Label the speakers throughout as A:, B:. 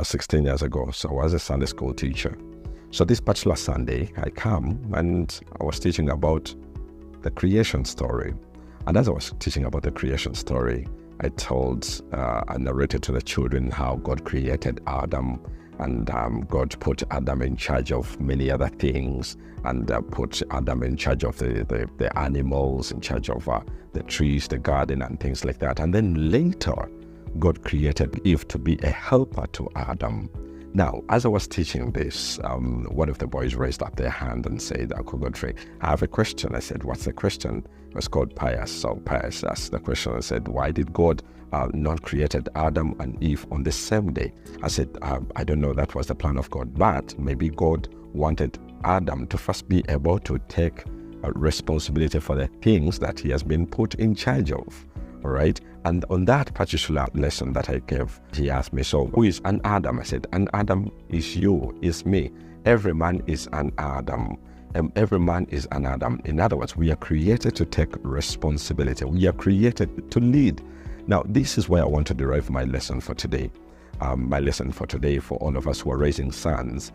A: about 16 years ago. So I was a Sunday school teacher. So this particular Sunday, I come and I was teaching about the creation story. And as I was teaching about the creation story, I narrated to the children how God created Adam, and God put Adam in charge of many other things, and put Adam in charge of the animals, in charge of the trees, the garden, and things like that. And then later, God created Eve to be a helper to Adam. Now, as I was teaching this, one of the boys raised up their hand and said, Uncle Godfrey, I have a question. I said, what's the question? It was called Pius. So Pius asked the question and said, why did God not created Adam and Eve on the same day? I said, I don't know, that was the plan of God, but maybe God wanted Adam to first be able to take responsibility for the things that he has been put in charge of. All right. And on that particular lesson that I gave, he asked me, so who is an Adam? I said, an Adam is you, is me. Every man is an Adam. Every man is an Adam. In other words, we are created to take responsibility. We are created to lead. Now, this is where I want to derive my lesson for today. My lesson for today, for all of us who are raising sons,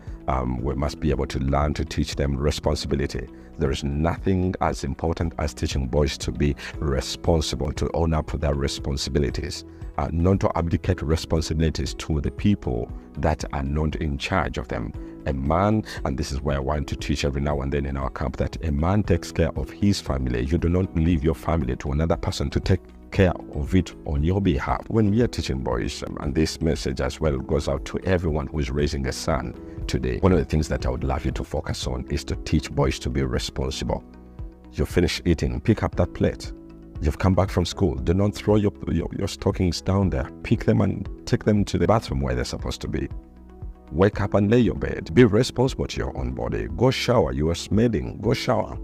A: we must be able to learn to teach them responsibility. There is nothing as important as teaching boys to be responsible, to own up to their responsibilities, not to abdicate responsibilities to the people that are not in charge of them. A man, and this is where I want to teach every now and then in our camp, that a man takes care of his family. You do not leave your family to another person to take care of it on your behalf. When we are teaching boys, and this message as well goes out to everyone who is raising a son today, one of the things that I would love you to focus on is to teach boys to be responsible. You finish eating, pick up that plate. You've come back from school, do not throw your stockings down there. Pick them and take them to the bathroom where they're supposed to be. Wake up and lay your bed. Be responsible to your own body. Go shower. You are smelling. Go shower.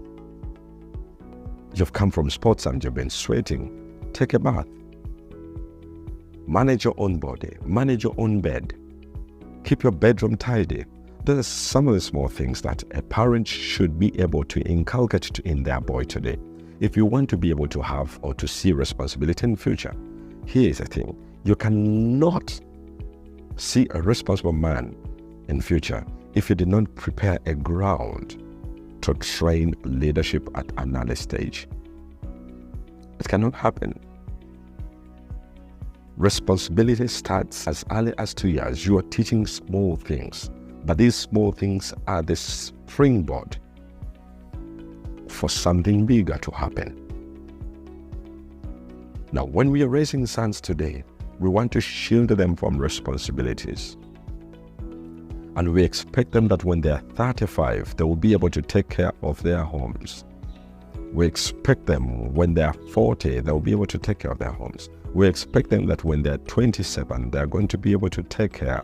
A: You've come from sports and you've been sweating. Take a bath. Manage your own body. Manage your own bed. Keep your bedroom tidy. Those are some of the small things that a parent should be able to inculcate in their boy today. If you want to be able to have or to see responsibility in the future, here is the thing. You cannot see a responsible man in future if you did not prepare a ground to train leadership at an early stage. It cannot happen. Responsibility starts as early as 2 years. You are teaching small things, but these small things are the springboard for something bigger to happen. Now, when we are raising sons today, we want to shield them from responsibilities. And we expect them that when they are 35, they will be able to take care of their homes. We expect them when they are 40, they will be able to take care of their homes. We expect them that when they are 27, they are going to be able to take care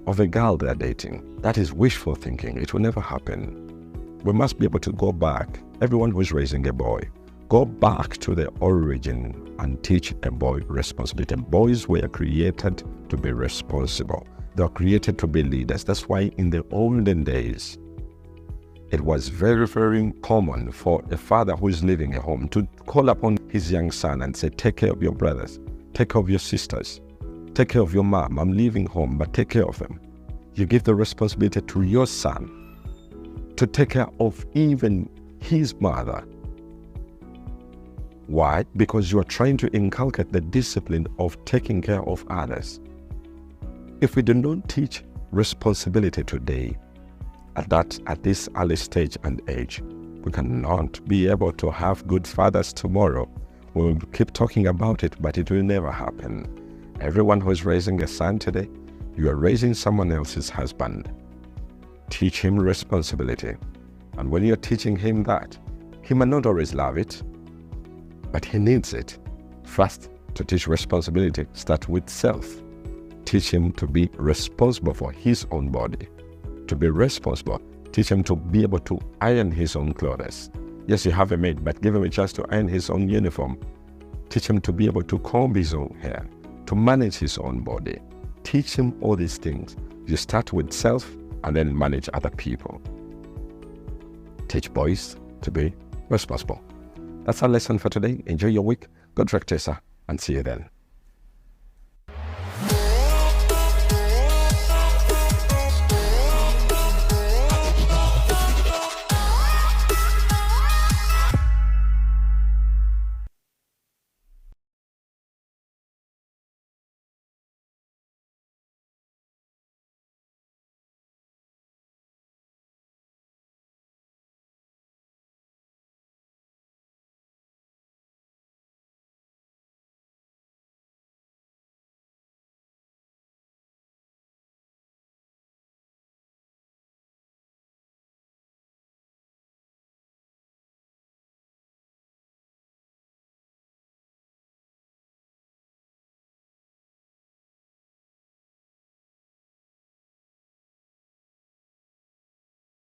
A: of a girl they are dating. That is wishful thinking. It will never happen. We must be able to go back. Everyone who is raising a boy, go back to the origin and teach a boy responsibility. Boys were created to be responsible. They were created to be leaders. That's why in the olden days, it was very, very common for a father who is leaving a home to call upon his young son and say, take care of your brothers, take care of your sisters, take care of your mom. I'm leaving home, but take care of them. You give the responsibility to your son to take care of even his mother. Why? Because you are trying to inculcate the discipline of taking care of others. If we do not teach responsibility today, at this early stage and age, we cannot be able to have good fathers tomorrow. We'll keep talking about it, but it will never happen. Everyone who is raising a son today, you are raising someone else's husband. Teach him responsibility. And when you're teaching him that, he might not always love it, but he needs it. First, to teach responsibility, start with self. Teach him to be responsible for his own body. To be responsible, teach him to be able to iron his own clothes. Yes, you have a maid, but give him a chance to iron his own uniform. Teach him to be able to comb his own hair, to manage his own body. Teach him all these things. You start with self and then manage other people. Teach boys to be responsible. That's our lesson for today. Enjoy your week. God bless you, and see you then.